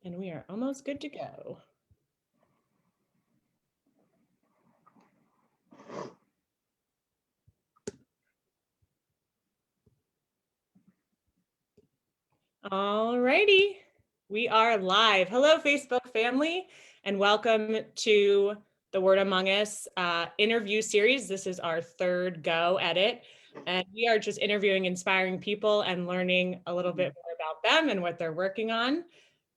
And we are almost good to go. All righty, we are live. Hello, Facebook family, and welcome to the Word Among Us interview series. This is our third go at it, and we are just interviewing inspiring people and learning a little bit more about them and what they're working on.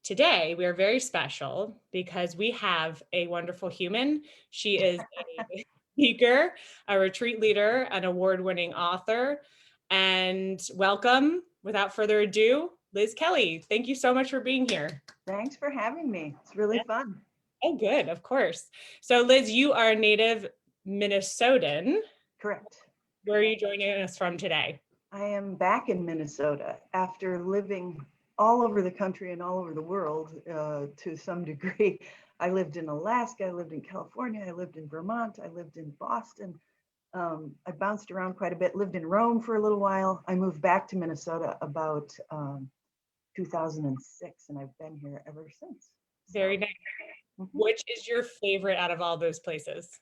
Today, we are very special because we have a wonderful human. She is a speaker, a retreat leader, an award-winning author, and welcome, without further ado, Liz Kelly. Thank you so much for being here. Thanks for having me. It's really fun. Oh, good, of course. So Liz, you are a native Minnesotan. Correct. Where are you joining us from today? I am back in Minnesota after living all over the country and all over the world to some degree. I lived in Alaska, I lived in California, I lived in Vermont, I lived in Boston. I bounced around quite a bit, lived in Rome for a little while. I moved back to Minnesota about 2006, and I've been here ever since. Very nice. Mm-hmm. Which is your favorite out of all those places?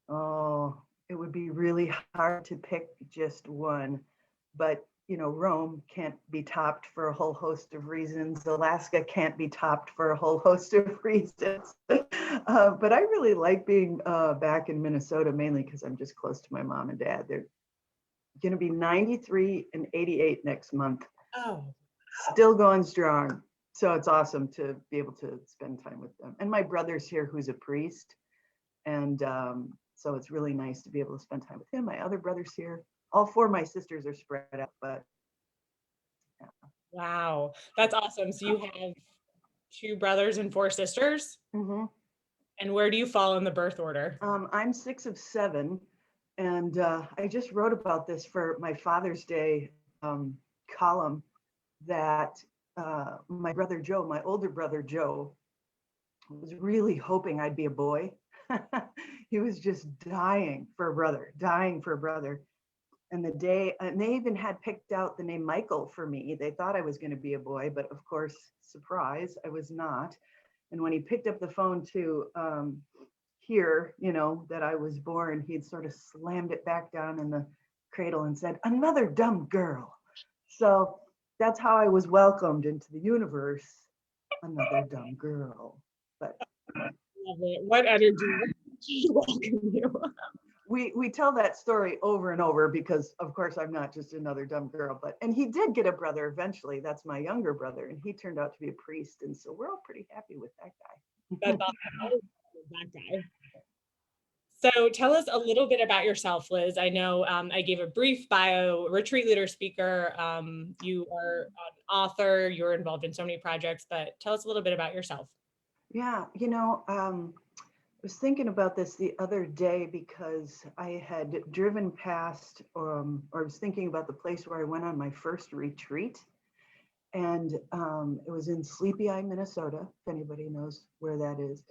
Oh, it would be really hard to pick just one, but Rome can't be topped for a whole host of reasons. Alaska can't be topped for a whole host of reasons. But I really like being back in Minnesota, mainly because I'm just close to my mom and dad. They're going to be 93 and 88 next month. Oh, Still going strong. So it's awesome to be able to spend time with them. And my brother's here, who's a priest. And so it's really nice to be able to spend time with him. My other brother's here. All four of my sisters are spread out, but yeah. wow, that's awesome. So you have two brothers and four sisters? Mm-hmm. And where do you fall in the birth order? I'm 6 of 7, and I just wrote about this for my Father's Day column that my brother Joe, my older brother Joe, was really hoping I'd be a boy. He was just dying for a brother, dying for a brother. And they even had picked out the name Michael for me. They thought I was going to be a boy, but of course, surprise, I was not. And when he picked up the phone to hear, that I was born, he'd sort of slammed it back down in the cradle and said, "Another dumb girl." So that's how I was welcomed into the universe, another dumb girl. But Love it. What energy to welcome you. we tell that story over and over because of course I'm not just another dumb girl, and he did get a brother eventually. That's my younger brother, and he turned out to be a priest, and so we're all pretty happy with that That's guy. awesome. That guy. So tell us a little bit about yourself, Liz. I know I gave a brief bio, retreat leader, speaker. You are an author, you're involved in so many projects, but tell us a little bit about yourself. Yeah, I was thinking about this the other day because I had driven past, or I was thinking about the place where I went on my first retreat. And it was in Sleepy Eye, Minnesota, if anybody knows where that is.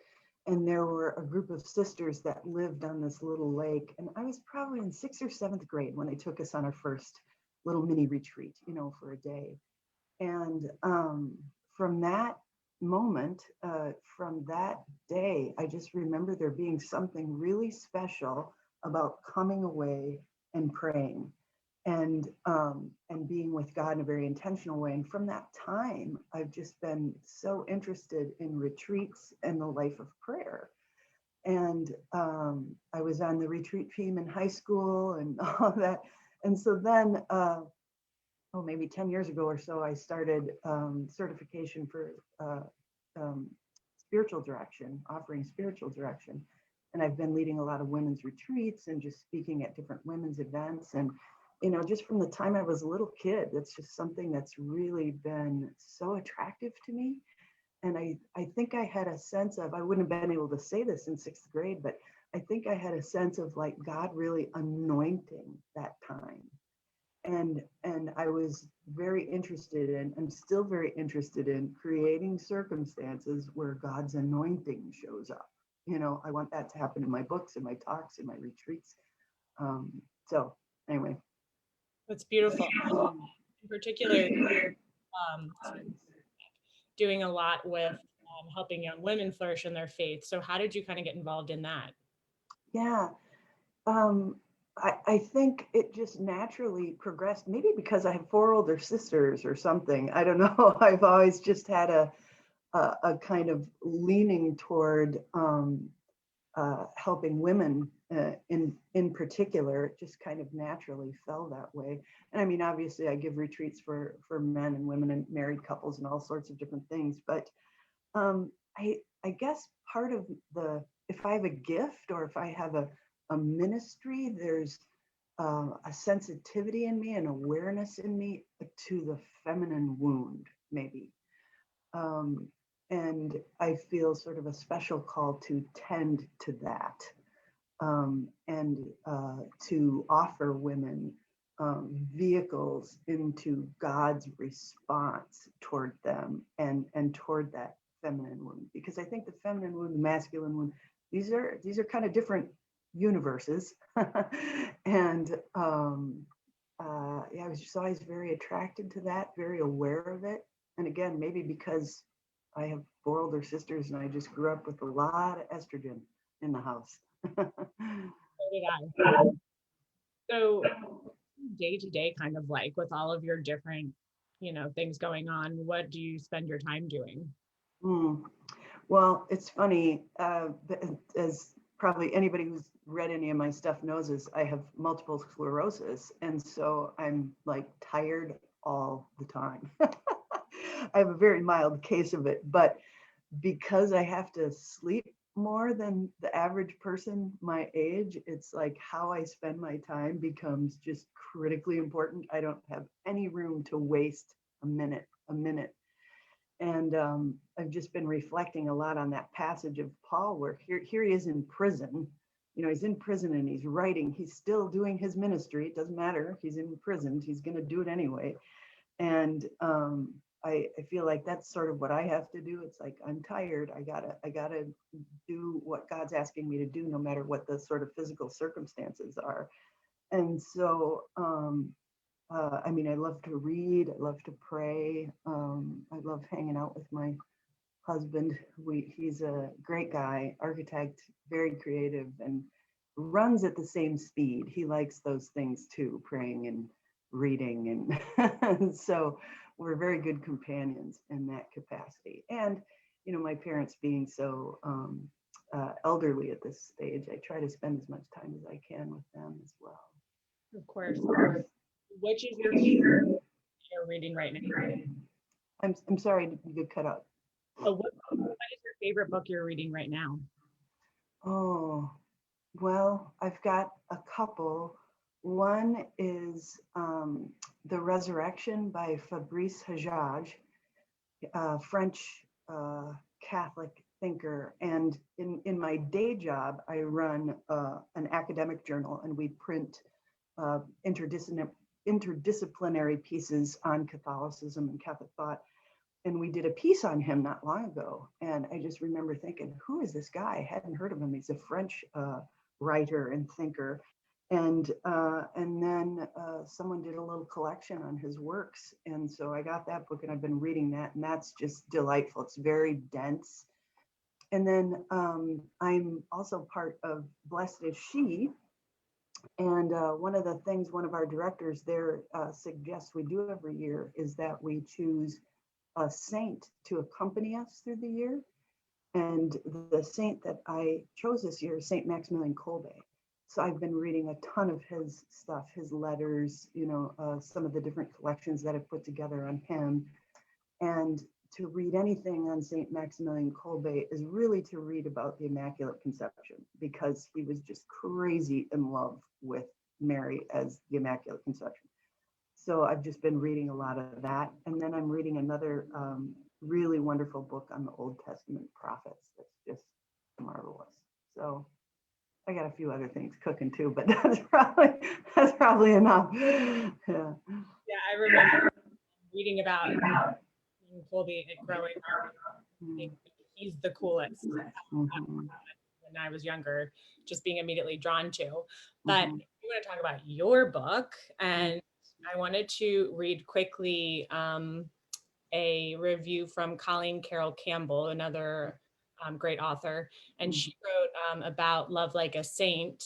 And there were a group of sisters that lived on this little lake. And I was probably in 6th or 7th grade when they took us on our first little mini retreat, for a day. And from that moment, from that day, I just remember there being something really special about coming away and praying and being with God in a very intentional way. And from that time, I've just been so interested in retreats and the life of prayer. And I was on the retreat team in high school and all that. And so then maybe 10 years ago or so, I started certification for um, spiritual direction, offering spiritual direction. And I've been leading a lot of women's retreats and just speaking at different women's events. And, just from the time I was a little kid, that's just something that's really been so attractive to me. And I think I had a sense of, I wouldn't have been able to say this in 6th grade, but I think I had a sense of like God really anointing that time. And I was very interested in, I'm still very interested in creating circumstances where God's anointing shows up. I want that to happen in my books, in my talks, in my retreats. So anyway. That's beautiful. In particular, doing a lot with helping young women flourish in their faith. So how did you kind of get involved in that? Yeah. Um, I think it just naturally progressed, maybe because I have four older sisters or something. I don't know. I've always just had a kind of leaning toward helping women in particular. It just kind of naturally fell that way. And I mean, obviously, I give retreats for men and women and married couples and all sorts of different things. But I guess part of if I have a gift or if I have a ministry, there's a sensitivity in me, an awareness in me to the feminine wound, maybe. Um, and I feel sort of a special call to tend to that, and to offer women vehicles into God's response toward them and toward that feminine wound. Because I think the feminine wound, the masculine wound, these are kind of different universes. And yeah, I was just always very attracted to that, very aware of it. And again, maybe because I have four older sisters and I just grew up with a lot of estrogen in the house. So did I. So day to day kind of like with all of your different, things going on, what do you spend your time doing? Hmm. Well, it's funny, as probably anybody who's read any of my stuff knows, is I have multiple sclerosis. And so I'm like tired all the time. I have a very mild case of it, but because I have to sleep more than the average person my age, it's like how I spend my time becomes just critically important. I don't have any room to waste a minute. And I've just been reflecting a lot on that passage of Paul, where here he is in prison. He's in prison and he's writing. He's still doing his ministry. It doesn't matter. He's in prison. He's going to do it anyway. And I feel like that's sort of what I have to do. It's like I'm tired. I gotta do what God's asking me to do, no matter what the sort of physical circumstances are. And so I mean, I love to read, I love to pray. I love hanging out with my husband. He's a great guy, architect, very creative, and runs at the same speed. He likes those things too, praying and reading. And so we're very good companions in that capacity. And, my parents being so elderly at this stage, I try to spend as much time as I can with them as well. Of course. Which is your favorite you're reading right now? I'm sorry you get cut out. What is your favorite book you're reading right now? Oh, well, I've got a couple. One is The Resurrection by Fabrice Hajjaj, a French Catholic thinker. And in my day job, I run an academic journal, and we print interdisciplinary pieces on Catholicism and Catholic thought. And we did a piece on him not long ago. And I just remember thinking, who is this guy? I hadn't heard of him. He's a French writer and thinker. And then someone did a little collection on his works. And so I got that book and I've been reading that, and that's just delightful. It's very dense. And then I'm also part of Blessed is She. And one of the things one of our directors there suggests we do every year is that we choose a saint to accompany us through the year. And the saint that I chose this year is Saint Maximilian Kolbe. So I've been reading a ton of his stuff, his letters, some of the different collections that I've put together on him. And to read anything on Saint Maximilian Kolbe is really to read about the Immaculate Conception, because he was just crazy in love with Mary as the Immaculate Conception. So I've just been reading a lot of that. And then I'm reading another really wonderful book on the Old Testament prophets that's just marvelous. So I got a few other things cooking too, but that's probably enough. Yeah. Yeah, I remember reading about Colby growing up. He's the coolest. Mhm. When I was younger, just being immediately drawn to. But Mhm. we want to talk about your book, and I wanted to read quickly a review from Colleen Carroll Campbell, another great author, and she wrote about Love Like a Saint.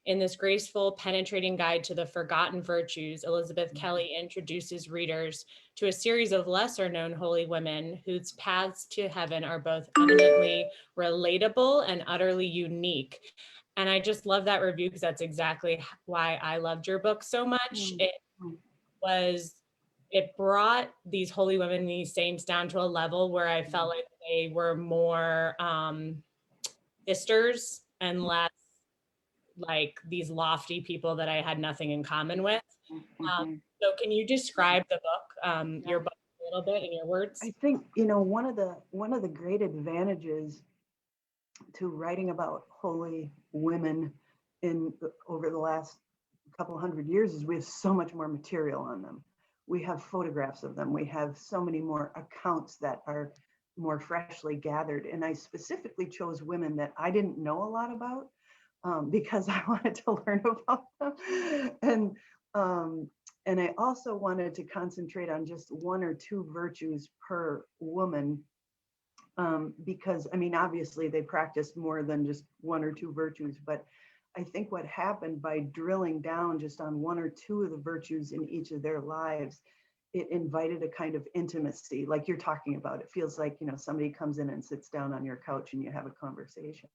In this graceful, penetrating guide to the forgotten virtues, Elizabeth Kelly introduces readers to a series of lesser known holy women whose paths to heaven are both eminently relatable and utterly unique. And I just love that review because that's exactly why I loved your book so much. Was it brought these holy women, these saints, down to a level where I felt like they were more sisters and less like these lofty people that I had nothing in common with. So can you describe the book, your book, a little bit in your words? I think, one of the great advantages to writing about holy women over the last couple hundred years is we have so much more material on them. We have photographs of them. We have so many more accounts that are more freshly gathered. And I specifically chose women that I didn't know a lot about because I wanted to learn about them. And I also wanted to concentrate on just one or two virtues per woman because, I mean, obviously they practiced more than just one or two virtues, but I think what happened by drilling down just on one or two of the virtues in each of their lives, it invited a kind of intimacy, like you're talking about. It feels like, somebody comes in and sits down on your couch and you have a conversation.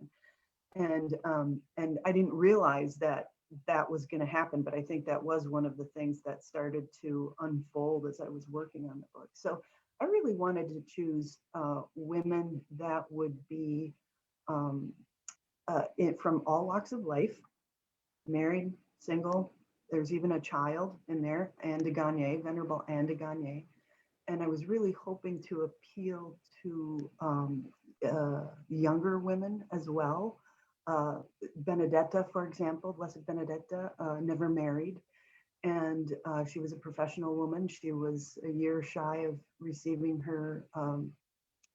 And I didn't realize that that was going to happen, but I think that was one of the things that started to unfold as I was working on the book. So I really wanted to choose women that would be from all walks of life, married, single. There's even a child in there, Anne de Gagné, Venerable Anne de Gagné. And I was really hoping to appeal to younger women as well. Benedetta, for example, Blessed Benedetta, never married. And she was a professional woman. She was a year shy of receiving her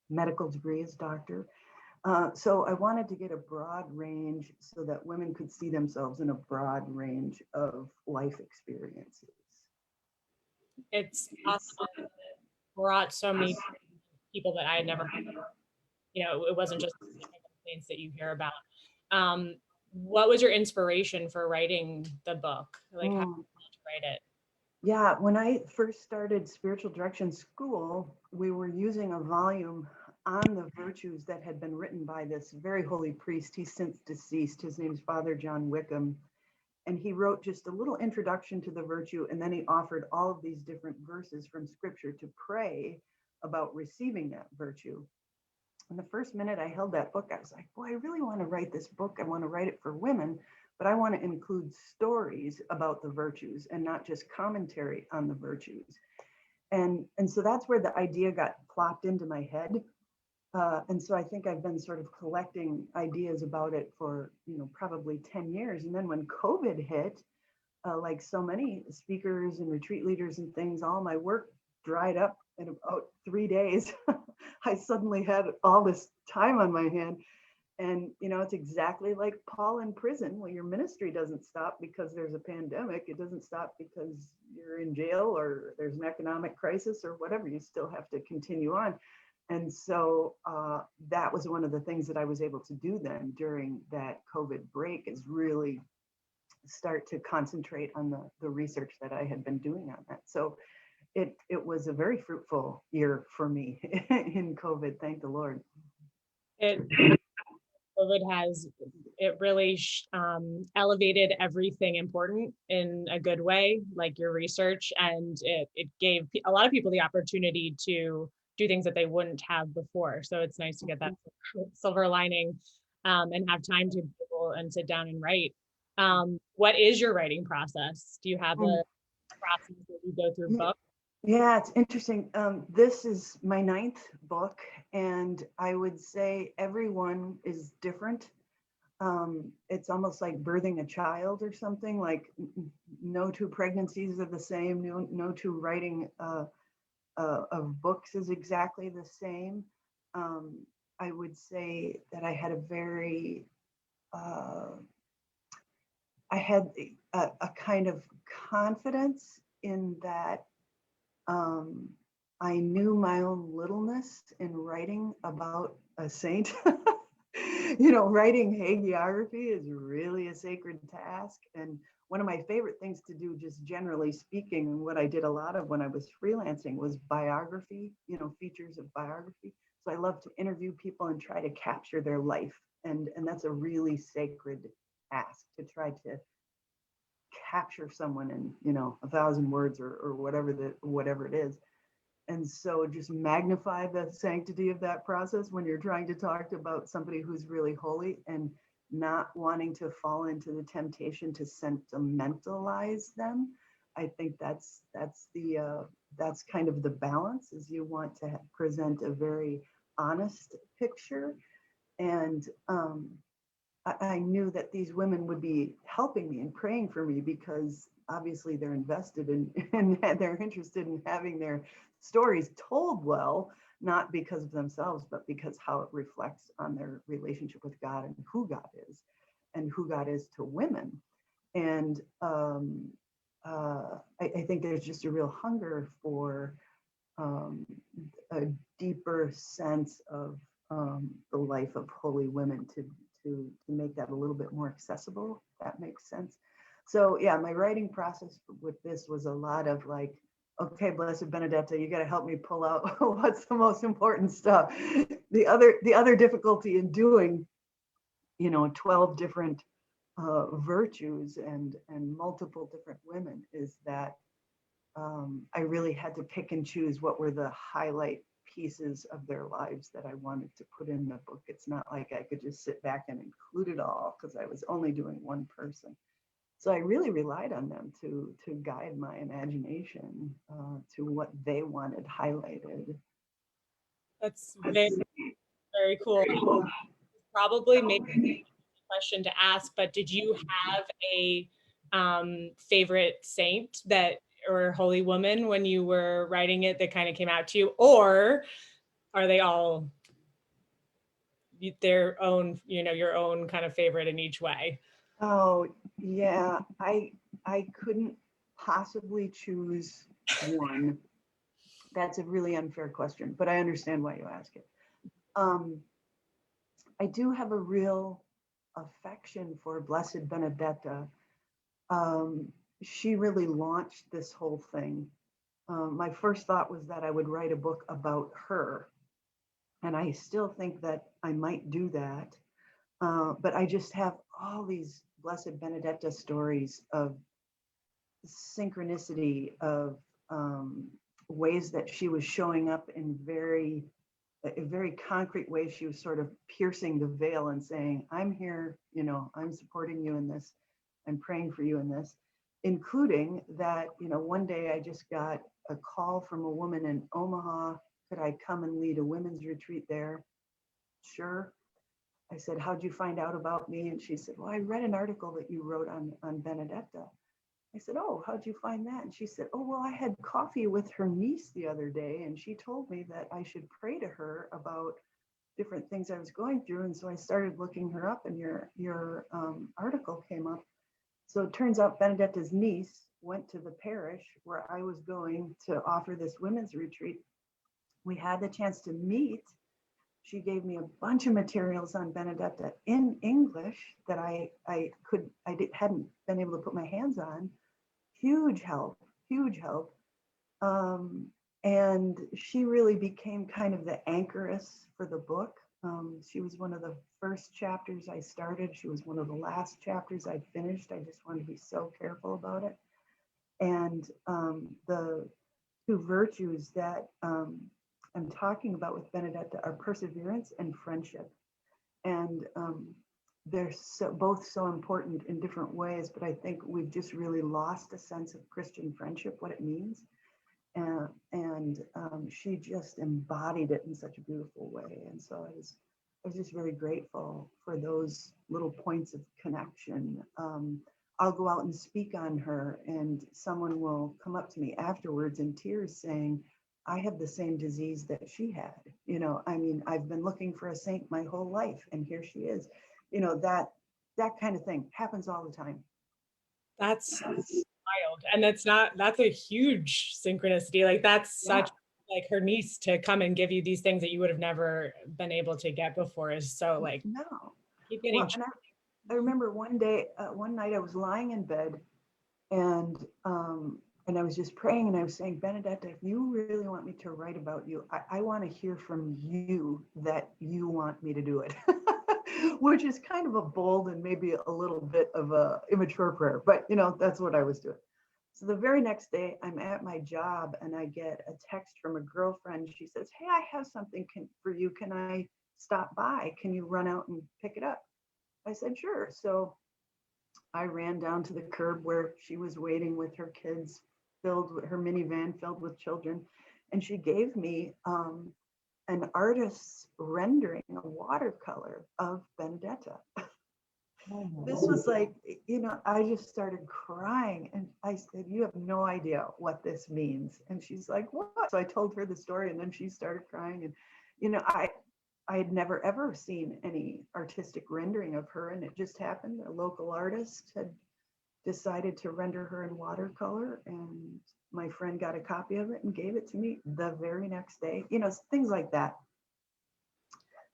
medical degree as doctor. So I wanted to get a broad range so that women could see themselves in a broad range of life experiences. It's awesome. It brought so many people that I had never, it wasn't just things that you hear about. What was your inspiration for writing the book? Like, how did you write it? Yeah, when I first started Spiritual Direction School, we were using a volume on the virtues that had been written by this very holy priest. He's since deceased. His name is Father John Wickham. And he wrote just a little introduction to the virtue, and then he offered all of these different verses from scripture to pray about receiving that virtue. And the first minute I held that book, I was like, boy, I really want to write this book. I want to write it for women, but I want to include stories about the virtues and not just commentary on the virtues. And so that's where the idea got plopped into my head. And so I think I've been sort of collecting ideas about it for, probably 10 years. And then when COVID hit, like so many speakers and retreat leaders and things, all my work dried up in about 3 days. I suddenly had all this time on my hand. And, it's exactly like Paul in prison. Well, your ministry doesn't stop because there's a pandemic. It doesn't stop because you're in jail or there's an economic crisis or whatever. You still have to continue on. And so that was one of the things that I was able to do then during that COVID break, is really start to concentrate on the research that I had been doing on that. So it was a very fruitful year for me in COVID, thank the Lord. COVID has, it really elevated everything important in a good way, like your research, and it gave a lot of people the opportunity to do things that they wouldn't have before. So it's nice to get that silver lining and have time to be able and sit down and write. What is your writing process? Do you have a process that you go through book? Yeah, it's interesting. This is my 9th book, and I would say everyone is different. It's almost like birthing a child or something, like no two pregnancies are the same, no two writing of books is exactly the same. I would say that I had a kind of confidence in that I knew my own littleness in writing about a saint. Writing hagiography is really a sacred task. And one of my favorite things to do, just generally speaking, and what I did a lot of when I was freelancing was biography, features of biography. So I love to interview people and try to capture their life. And that's a really sacred task, to try to capture someone in, 1,000 words or whatever it is. And so just magnify the sanctity of that process when you're trying to talk about somebody who's really holy, and not wanting to fall into the temptation to sentimentalize them. I think that's kind of the balance, is you want to present a very honest picture. And I knew that these women would be helping me and praying for me, because obviously they're invested in and they're interested in having their stories told well, not because of themselves, but because how it reflects on their relationship with God, and who God is, and who God is to women. And I think there's just a real hunger for a deeper sense of the life of holy women, to make that a little bit more accessible. If that makes sense. So yeah, my writing process with this was a lot of like, okay, Blessed Benedetta, you got to help me pull out what's the most important stuff. The other difficulty in doing, 12 different virtues and multiple different women, is that I really had to pick and choose what were the highlight pieces of their lives that I wanted to put in the book. It's not like I could just sit back and include it all, because I was only doing one person. So I really relied on them to guide my imagination to what they wanted highlighted. That's very, very cool. Probably maybe a question to ask, but did you have a favorite saint that, or holy woman, when you were writing it, that kind of came out to you, or are they all their own, your own kind of favorite in each way? Oh yeah, I couldn't possibly choose one. That's a really unfair question, but I understand why you ask it. I do have a real affection for Blessed Benedetta. She really launched this whole thing. My first thought was that I would write a book about her, and I still think that I might do that. But I just have all these Blessed Benedetta stories of synchronicity, of ways that she was showing up in very concrete ways. She was sort of piercing the veil and saying, I'm here, I'm supporting you in this, I'm praying for you in this, including that, one day I just got a call from a woman in Omaha. Could I come and lead a women's retreat there? Sure. I said, how'd you find out about me? And she said, well, I read an article that you wrote on Benedetta. I said, oh, how'd you find that? And she said, oh, well, I had coffee with her niece the other day, and she told me that I should pray to her about different things I was going through. And so I started looking her up, and your article came up. So it turns out Benedetta's niece went to the parish where I was going to offer this women's retreat. We had the chance to meet. She gave me a bunch of materials on Benedetta in English that I hadn't been able to put my hands on. Huge help, huge help. And she really became kind of the anchoress for the book. She was one of the first chapters I started. She was one of the last chapters I finished. I just wanted to be so careful about it. And the two virtues that I'm talking about with Benedetta are perseverance and friendship. And they're both so important in different ways, but I think we've just really lost a sense of Christian friendship, what it means. And she just embodied it in such a beautiful way. And so I was just very grateful for those little points of connection. I'll go out and speak on her, and someone will come up to me afterwards in tears saying, I have the same disease that she had. I've been looking for a saint my whole life, and here she is. That kind of thing happens all the time. That's wild. And that's a huge synchronicity. Like, that's such like her niece to come and give you these things that you would have never been able to get before is so like No. keep getting Well, and I remember one day, one night I was lying in bed and I was just praying and I was saying, Benedetta, if you really want me to write about you, I want to hear from you that you want me to do it. Which is kind of a bold and maybe a little bit of a immature prayer, but that's what I was doing. So the very next day, I'm at my job and I get a text from a girlfriend. She says, hey, I have something for you. Can I stop by? Can you run out and pick it up? I said, sure. So I ran down to the curb where she was waiting with her kids, filled with her minivan filled with children. And she gave me an artist's rendering, a watercolor of Benedetta. This was like, I just started crying and I said, you have no idea what this means. And she's like, what? So I told her the story and then she started crying. And, I had never ever seen any artistic rendering of her. And it just happened. A local artist had decided to render her in watercolor. And my friend got a copy of it and gave it to me the very next day, things like that.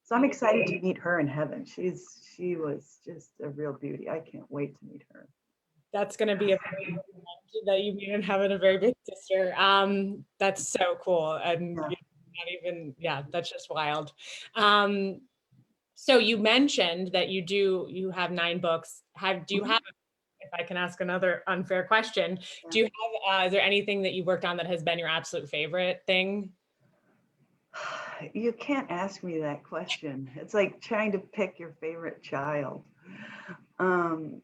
So I'm excited to meet her in heaven. She was just a real beauty. I can't wait to meet her. That's going to be a that you meet in heaven, a very big sister. That's so cool. And Yeah. not even, that's just wild. So you mentioned that you have 9 books. Do you have, if I can ask another unfair question, do you have, is there anything that you worked on that has been your absolute favorite thing? You can't ask me that question. It's like trying to pick your favorite child. And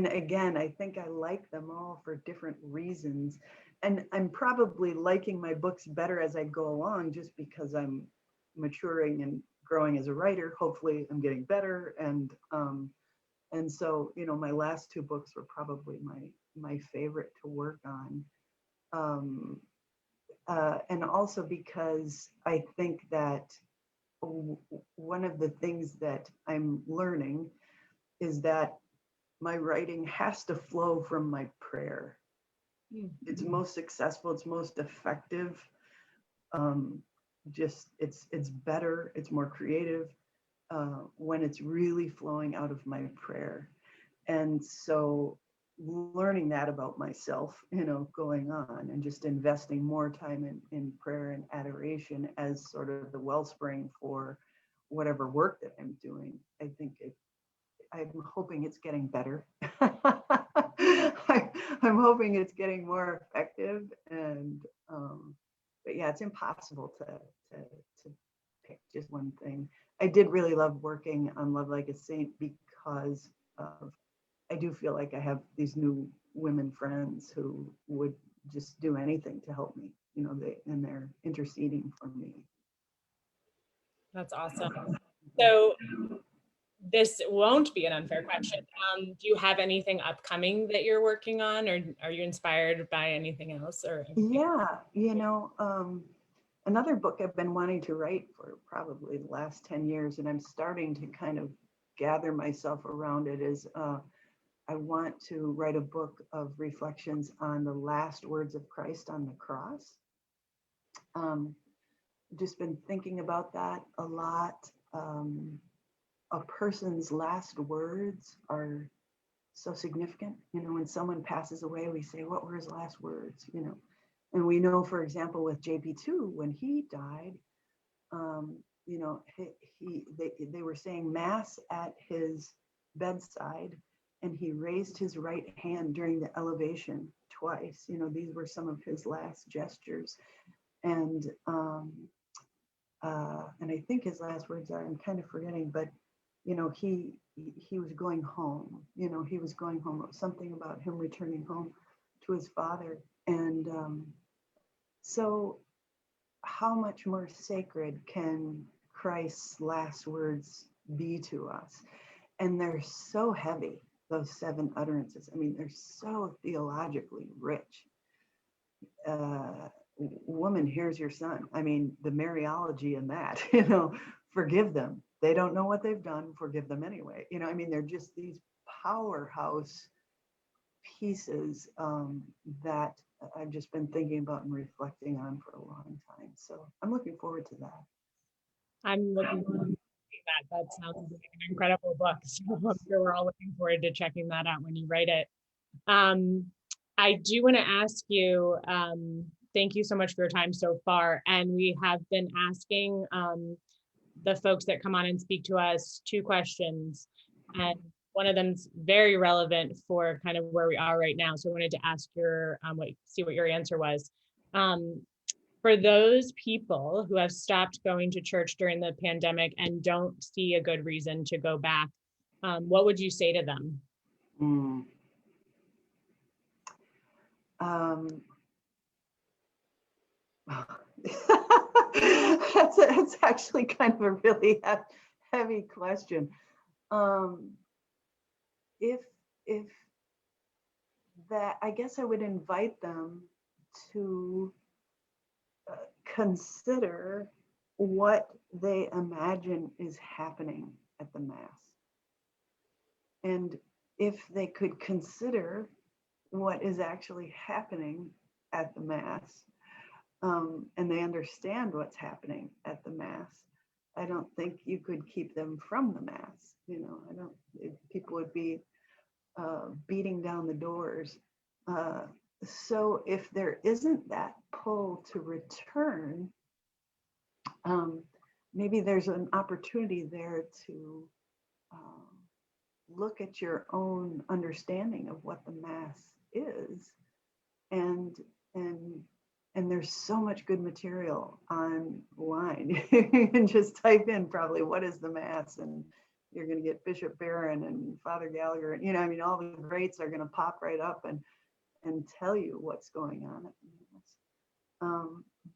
again, I think I like them all for different reasons. And I'm probably liking my books better as I go along just because I'm maturing and growing as a writer. Hopefully I'm getting better. And so, my last 2 books were probably my favorite to work on. And also because I think that one of the things that I'm learning is that my writing has to flow from my prayer. It's most successful, it's most effective. It's better, it's more creative when it's really flowing out of my prayer. And so learning that about myself, going on and just investing more time in prayer and adoration as sort of the wellspring for whatever work that I'm doing. I'm hoping it's getting better. I'm hoping it's getting more effective. And, but yeah, it's impossible to pick just one thing. I did really love working on Love Like a Saint because of I do feel like I have these new women friends who would just do anything to help me. They're interceding for me. That's awesome. So this won't be an unfair question. Do you have anything upcoming that you're working on, or are you inspired by anything else? Or Yeah, another book I've been wanting to write for probably the last 10 years, and I'm starting to kind of gather myself around it, is I want to write a book of reflections on the last words of Christ on the cross. Just been thinking about that a lot. A person's last words are so significant. When someone passes away, we say, what were his last words? And we know, for example, with JP2, when he died, they were saying mass at his bedside, and he raised his right hand during the elevation twice. These were some of his last gestures, and I think his last words are, I'm kind of forgetting, but he was going home. He was going home. It was something about him returning home to his father, and so how much more sacred can Christ's last words be to us? And they're so heavy, those 7 utterances. I mean, they're so theologically rich. Woman, here's your son. I mean, the Mariology in that, forgive them. They don't know what they've done. Forgive them anyway. I mean, they're just these powerhouse pieces that I've just been thinking about and reflecting on for a long time. So I'm looking forward to that. I'm looking forward to reading that. That sounds like an incredible book. So I'm sure we're all looking forward to checking that out when you write it. I do want to ask you, thank you so much for your time so far. And we have been asking the folks that come on and speak to us 2 questions. And one of them's very relevant for kind of where we are right now. So I wanted to ask your, see what your answer was. For those people who have stopped going to church during the pandemic and don't see a good reason to go back, what would you say to them? Mm. That's actually kind of a really heavy question. If that, I guess I would invite them to consider what they imagine is happening at the Mass. And if they could consider what is actually happening at the Mass, and they understand what's happening at the Mass, I don't think you could keep them from the Mass. People would be beating down the doors. So if there isn't that pull to return, maybe there's an opportunity there to look at your own understanding of what the Mass is, and there's so much good material online. You can just type in probably what is the Mass, and you're going to get Bishop Barron and Father Gallagher, and all the greats are going to pop right up and tell you what's going on at the Mass.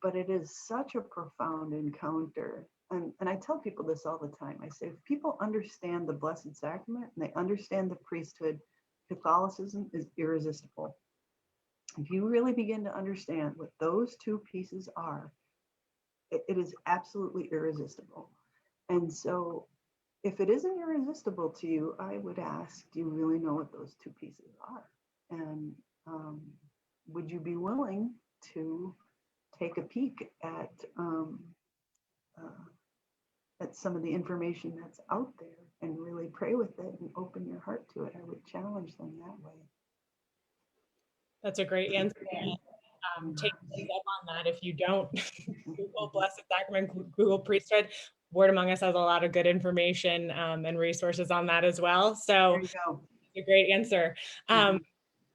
But it is such a profound encounter. And I tell people this all the time. I say, if people understand the Blessed Sacrament and they understand the priesthood, Catholicism is irresistible. If you really begin to understand what those 2 pieces are, it is absolutely irresistible. And so if it isn't irresistible to you, I would ask, do you really know what those 2 pieces are? And would you be willing to take a peek at some of the information that's out there and really pray with it and open your heart to it? I would challenge them that way. That's a great answer. Take up on that. If you don't Google Blessed Sacrament, Google priesthood, Word Among Us has a lot of good information and resources on that as well. So There you go. a great answer.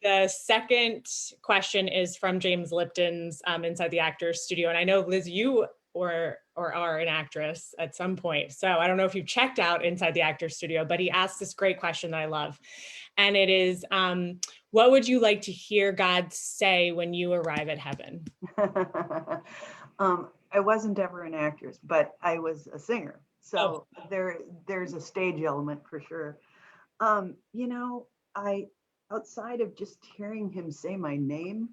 The second question is from James Lipton's Inside the Actors Studio. And I know, Liz, you or are an actress at some point. So I don't know if you've checked out Inside the Actors Studio, but he asked this great question that I love. And it is, what would you like to hear God say when you arrive at heaven? I wasn't ever an actress, but I was a singer. So there's a stage element for sure. Outside of just hearing him say my name,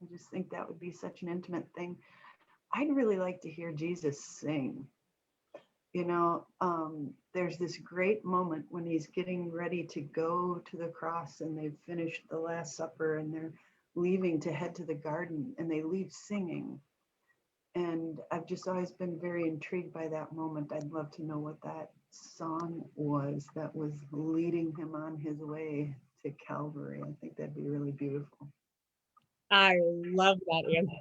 I just think that would be such an intimate thing. I'd really like to hear Jesus sing. There's this great moment when he's getting ready to go to the cross and they've finished the Last Supper and they're leaving to head to the garden and they leave singing. And I've just always been very intrigued by that moment. I'd love to know what that song was that was leading him on his way to Calvary. I think that'd be really beautiful. I love that answer.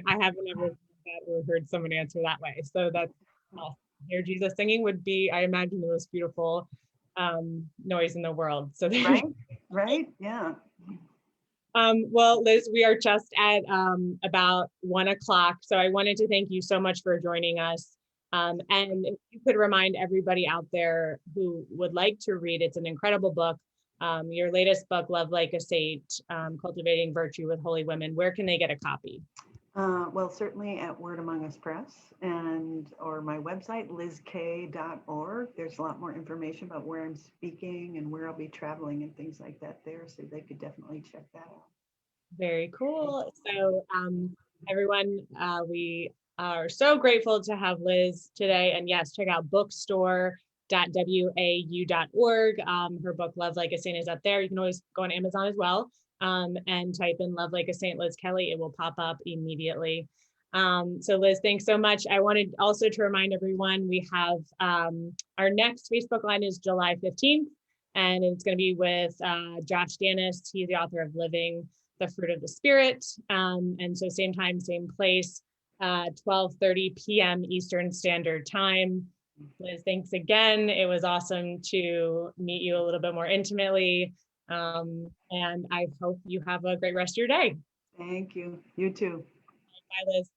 I haven't ever heard someone answer that way. So that's awesome. Hear Jesus singing would be, I imagine, the most beautiful noise in the world. So right, yeah. Well, Liz, we are just at about 1 o'clock. So I wanted to thank you so much for joining us. And if you could remind everybody out there who would like to read, it's an incredible book. Your latest book, Love Like a Saint, Cultivating Virtue with Holy Women. Where can they get a copy? Well, certainly at Word Among Us Press or my website, lizk.org. There's a lot more information about where I'm speaking and where I'll be traveling and things like that there. So they could definitely check that out. Very cool. So everyone, we are so grateful to have Liz today. And yes, check out bookstore.wau.org. Her book, Love Like a Saint, is up there. You can always go on Amazon as well. and type in Love Like a Saint Liz Kelly, it will pop up immediately. So Liz, thanks so much. I wanted also to remind everyone we have our next Facebook Live is July 15th, and it's going to be with Josh Danis. He's the author of Living the Fruit of the Spirit. And so same time, same place, 12:30 p.m. Eastern Standard Time. Liz, thanks again. It was awesome to meet you a little bit more intimately. And I hope you have a great rest of your day. Thank you. You too. Bye, Liz.